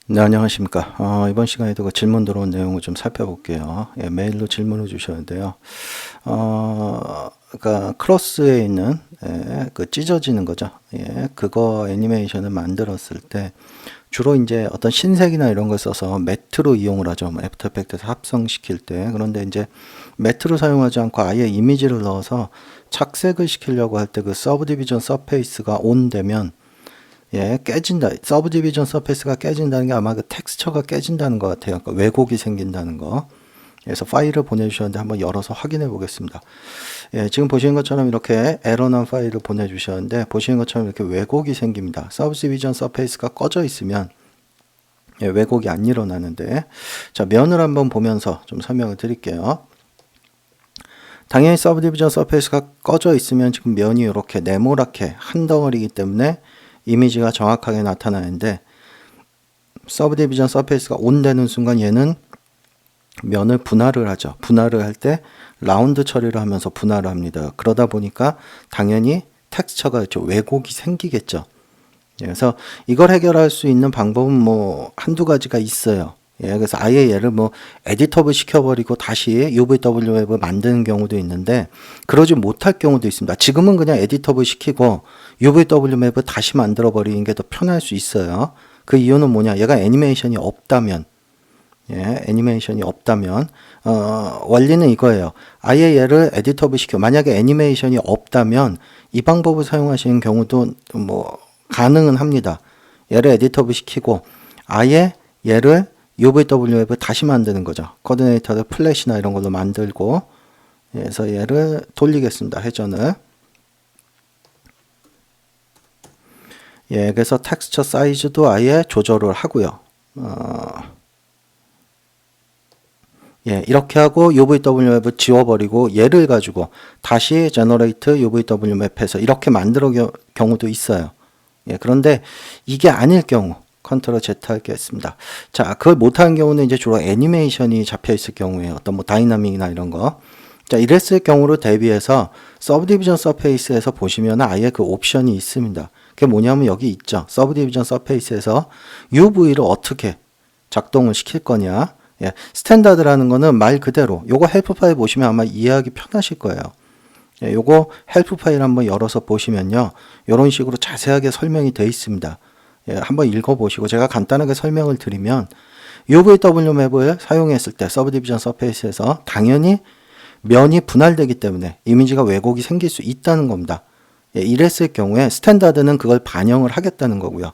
네, 안녕하십니까. 이번 시간에도 그 질문 들어온 내용을 좀 살펴볼게요. 예, 메일로 질문을 주셨는데요. 그러니까 크로스에 있는 그 찢어지는 거죠. 예, 그거 애니메이션을 만들었을 때 주로 이제 어떤 신색이나 이런 걸 써서 매트로 이용을 하죠. 뭐 애프터 이펙트에서 합성시킬 때. 그런데 이제 매트로 사용하지 않고 아예 이미지를 넣어서 착색을 시키려고 할 때 그 서브 디비전 서페이스가 온 되면 예, 깨진다. 서브 디비전 서페이스가 깨진다는 게 아마 그 텍스처가 깨진다는 것 같아요. 그러니까 왜곡이 생긴다는 거. 그래서 파일을 보내주셨는데 한번 열어서 확인해 보겠습니다. 예, 지금 보시는 것처럼 이렇게 에러난 파일을 보내주셨는데 보시는 것처럼 이렇게 왜곡이 생깁니다. 서브 디비전 서페이스가 꺼져 있으면 예, 왜곡이 안 일어나는데 자, 면을 한번 보면서 좀 설명을 드릴게요. 당연히 서브 디비전 서페이스가 꺼져 있으면 지금 면이 이렇게 네모랗게 한 덩어리이기 때문에 이미지가 정확하게 나타나는데 서브 디비전 서페이스가 온 되는 순간 얘는 면을 분할을 하죠. 분할을 할 때 라운드 처리를 하면서 분할을 합니다. 그러다 보니까 당연히 텍스처가 있죠. 왜곡이 생기겠죠. 그래서 이걸 해결할 수 있는 방법은 뭐 한두 가지가 있어요. 예, 그래서 아예 얘를 뭐 에디터블 시켜버리고 다시 UVW 웹을 만드는 경우도 있는데 그러지 못할 경우도 있습니다. 지금은 그냥 에디터블 시키고 UVW 맵을 다시 만들어 버리는 게 더 편할 수 있어요. 그 이유는 뭐냐? 얘가 애니메이션이 없다면 애니메이션이 없다면 원리는 이거예요. 아예 얘를 에디터블 시켜 만약에 애니메이션이 없다면 이 방법을 사용하시는 경우도 뭐 가능은 합니다. 얘를 에디터블 시키고 아예 얘를 UVW 웹을 다시 만드는 거죠. 코디네이터를 플래시나 이런 걸로 만들고 그래서 얘를 돌리겠습니다. 회전을. 예, 그래서 텍스처 사이즈도 아예 조절을 하고요. 예, 이렇게 하고 UVW 맵을 지워버리고 얘를 가지고 다시 제너레이트 UVW 맵에서 이렇게 만들어 경우도 있어요. 예, 그런데 이게 아닐 경우 컨트롤 Z 하겠습니다. 자, 그걸 못하는 경우는 이제 주로 애니메이션이 잡혀 있을 경우에 어떤 뭐 다이나믹이나 이런 거. 자, 이랬을 경우로 대비해서 서브 디비전 서페이스에서 보시면 아예 그 옵션이 있습니다. 그게 뭐냐면 여기 있죠. 서브 디비전 서페이스에서 UV를 어떻게 작동을 시킬 거냐. 예, 스탠다드라는 거는 말 그대로 요거 헬프 파일 보시면 아마 이해하기 편하실 거예요. 예, 요거 헬프 파일 한번 열어서 보시면요. 이런 식으로 자세하게 설명이 되어 있습니다. 예, 한번 읽어보시고 제가 간단하게 설명을 드리면 UVW 맵을 사용했을 때 서브 디비전 서페이스에서 당연히 면이 분할되기 때문에 이미지가 왜곡이 생길 수 있다는 겁니다. 예, 이랬을 경우에 스탠다드는 그걸 반영을 하겠다는 거고요.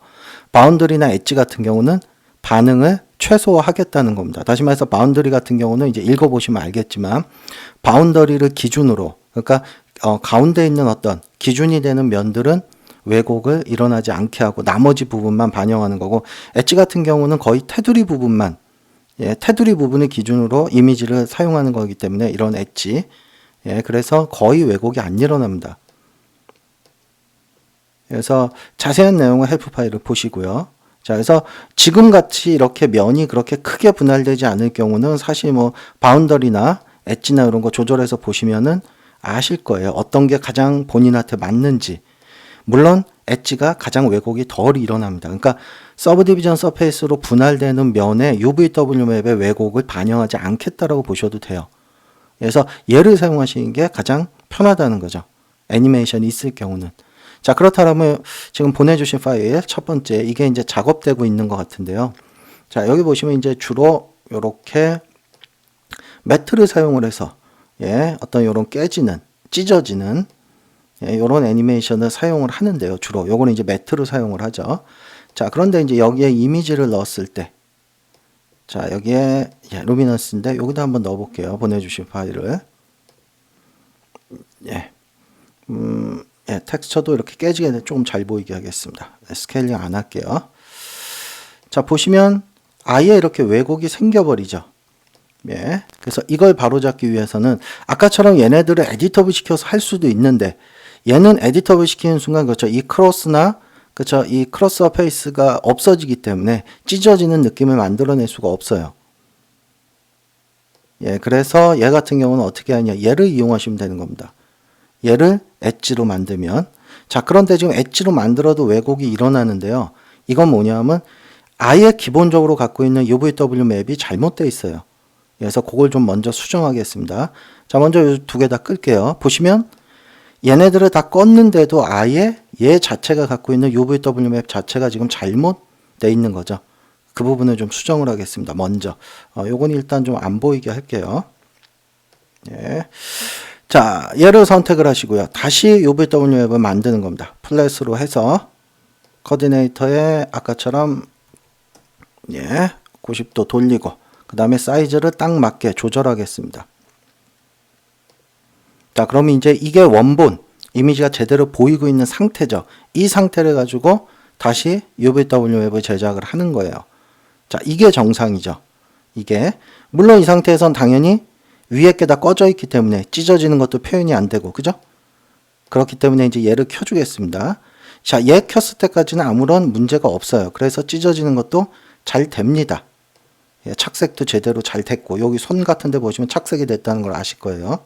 바운더리나 엣지 같은 경우는 반응을 최소화하겠다는 겁니다. 다시 말해서 바운더리 같은 경우는 이제 읽어보시면 알겠지만 바운더리를 기준으로 그러니까 가운데 있는 어떤 기준이 되는 면들은 왜곡을 일어나지 않게 하고 나머지 부분만 반영하는 거고 엣지 같은 경우는 거의 테두리 부분만 테두리 부분을 기준으로 이미지를 사용하는 거기 때문에 이런 엣지 그래서 거의 왜곡이 안 일어납니다. 그래서 자세한 내용은 헬프 파일을 보시고요. 자, 그래서 지금 같이 이렇게 면이 그렇게 크게 분할되지 않을 경우는 사실 뭐 바운더리나 엣지나 이런 거 조절해서 보시면은 아실 거예요. 어떤 게 가장 본인한테 맞는지. 물론 엣지가 가장 왜곡이 덜 일어납니다. 그러니까 서브 디비전 서페이스로 분할되는 면에 UVW 맵의 왜곡을 반영하지 않겠다라고 보셔도 돼요. 그래서 얘를 사용하시는 게 가장 편하다는 거죠. 애니메이션이 있을 경우는. 자, 그렇다면 지금 보내주신 파일 첫 번째 이게 이제 작업되고 있는 것 같은데요. 자, 여기 보시면 이제 주로 이렇게 매트를 사용을 해서 어떤 이런 깨지는 찢어지는 이런 애니메이션을 사용을 하는데요. 주로 요거는 이제 매트로 사용을 하죠. 자, 그런데 이제 여기에 이미지를 넣었을 때 자, 여기에 루미넌스인데 여기다 한번 넣어 볼게요. 보내주신 파일을 텍스처도 이렇게 깨지게 조금 잘 보이게 하겠습니다. 스케일링 안 할게요. 자, 보시면 아예 이렇게 왜곡이 생겨버리죠. 예. 그래서 이걸 바로잡기 위해서는 아까처럼 얘네들을 에디터블 시켜서 할 수도 있는데 얘는 에디터블 시키는 순간 그렇죠. 이 크로스나 그렇죠. 이 크로스 서페이스가 없어지기 때문에 찢어지는 느낌을 만들어낼 수가 없어요. 예. 그래서 얘 같은 경우는 어떻게 하냐. 얘를 이용하시면 되는 겁니다. 얘를 엣지로 만들면 자, 그런데 지금 엣지로 만들어도 왜곡이 일어나는데요. 이건 뭐냐면 아예 기본적으로 갖고 있는 UVW 맵이 잘못되어 있어요. 그래서 그걸 좀 먼저 수정하겠습니다. 자, 먼저 두 개 다 끌게요. 보시면 얘네들을 다 껐는데도 아예 얘 자체가 갖고 있는 UVW 맵 자체가 지금 잘못되어 있는 거죠. 그 부분을 좀 수정을 하겠습니다. 먼저 요건 일단 좀 안 보이게 할게요. 예. 자, 얘를 선택을 하시고요. 다시 UVW 맵을 만드는 겁니다. 플랫으로 해서 코디네이터에 아까처럼 90도 돌리고 그 다음에 사이즈를 딱 맞게 조절하겠습니다. 자, 그러면 이제 이게 원본 이미지가 제대로 보이고 있는 상태죠. 이 상태를 가지고 다시 UVW 웹을 제작을 하는 거예요. 자, 이게 정상이죠. 이게 물론 이 상태에선 당연히 위에 게 다 꺼져 있기 때문에 찢어지는 것도 표현이 안 되고, 그죠? 그렇기 때문에 이제 얘를 켜주겠습니다. 자, 얘 켰을 때까지는 아무런 문제가 없어요. 그래서 찢어지는 것도 잘 됩니다. 예, 착색도 제대로 잘 됐고, 여기 손 같은 데 보시면 착색이 됐다는 걸 아실 거예요.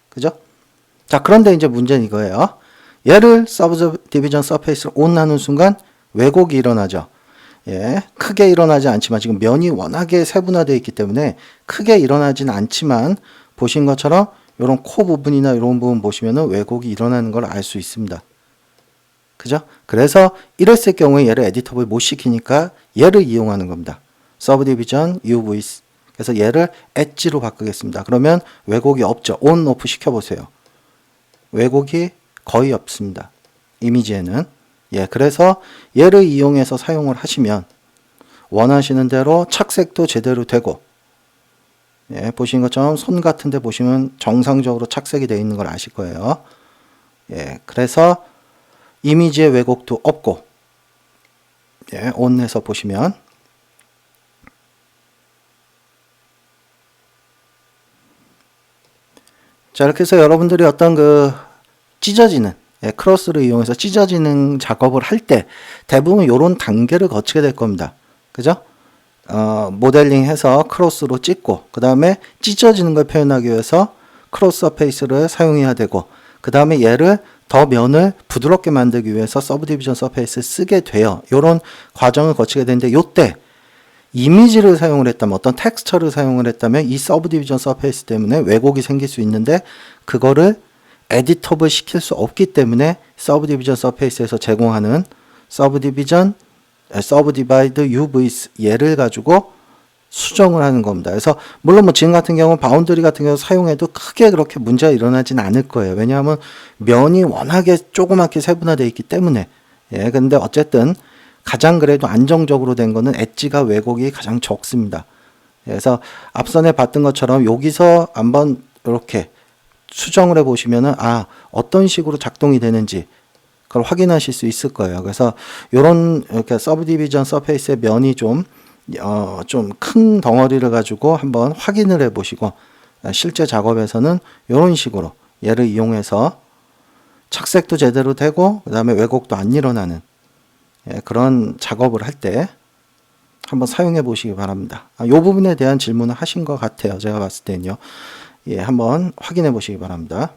그죠? 자, 그런데 이제 문제는 이거예요. 얘를 서브디비전 서페이스를 온 하는 순간 왜곡이 일어나죠. 예, 크게 일어나지 않지만 지금 면이 워낙에 세분화되어 있기 때문에 크게 일어나진 않지만 보신 것처럼 이런 코 부분이나 이런 부분 보시면은 왜곡이 일어나는 걸 알 수 있습니다. 그죠? 그래서 이랬을 경우에 얘를 에디터블 못 시키니까 얘를 이용하는 겁니다. 서브디비전 UV. 그래서 얘를 엣지로 바꾸겠습니다. 그러면 왜곡이 없죠. 온, 오프 시켜보세요. 왜곡이 거의 없습니다. 이미지에는. 예, 그래서 얘를 이용해서 사용을 하시면 원하시는 대로 착색도 제대로 되고, 예, 보신 것처럼 손 같은 데 보시면 정상적으로 착색이 되어 있는 걸 아실 거예요. 예, 그래서 이미지의 왜곡도 없고, 예, 온해서 보시면 자, 이렇게 해서 여러분들이 어떤 그 찢어지는 크로스를 이용해서 찢어지는 작업을 할 때 대부분 이런 단계를 거치게 될 겁니다. 그죠? 모델링 해서 크로스로 찍고 그 다음에 찢어지는 걸 표현하기 위해서 크로스 서페이스를 사용해야 되고 그 다음에 얘를 더 면을 부드럽게 만들기 위해서 서브디비전 서페이스를 쓰게 돼요. 이런 과정을 거치게 되는데 이때 이미지를 사용을 했다면 어떤 텍스처를 사용을 했다면 이 서브디비전 서페이스 때문에 왜곡이 생길 수 있는데 그거를 에디터블 시킬 수 없기 때문에 서브디비전 서페이스에서 제공하는 서브디바이드 UV 얘를 가지고 수정을 하는 겁니다. 그래서 물론 뭐 지금 같은 경우 바운더리 같은 경우 사용해도 크게 그렇게 문제가 일어나진 않을 거예요. 왜냐하면 면이 워낙에 조그맣게 세분화되어 있기 때문에. 예, 근데 어쨌든 가장 그래도 안정적으로 된 거는 엣지가 왜곡이 가장 적습니다. 그래서 앞선에 봤던 것처럼 여기서 한번 이렇게 수정을 해 보시면은 어떤 식으로 작동이 되는지 그걸 확인하실 수 있을 거예요. 그래서 요런 이렇게 서브디비전 서페이스의 면이 좀 큰 덩어리를 가지고 한번 확인을 해 보시고 실제 작업에서는 요런 식으로 얘를 이용해서 착색도 제대로 되고 그다음에 왜곡도 안 일어나는 그런 작업을 할 때 한번 사용해 보시기 바랍니다. 이 부분에 대한 질문을 하신 것 같아요. 제가 봤을 때는요. 예, 한번 확인해 보시기 바랍니다.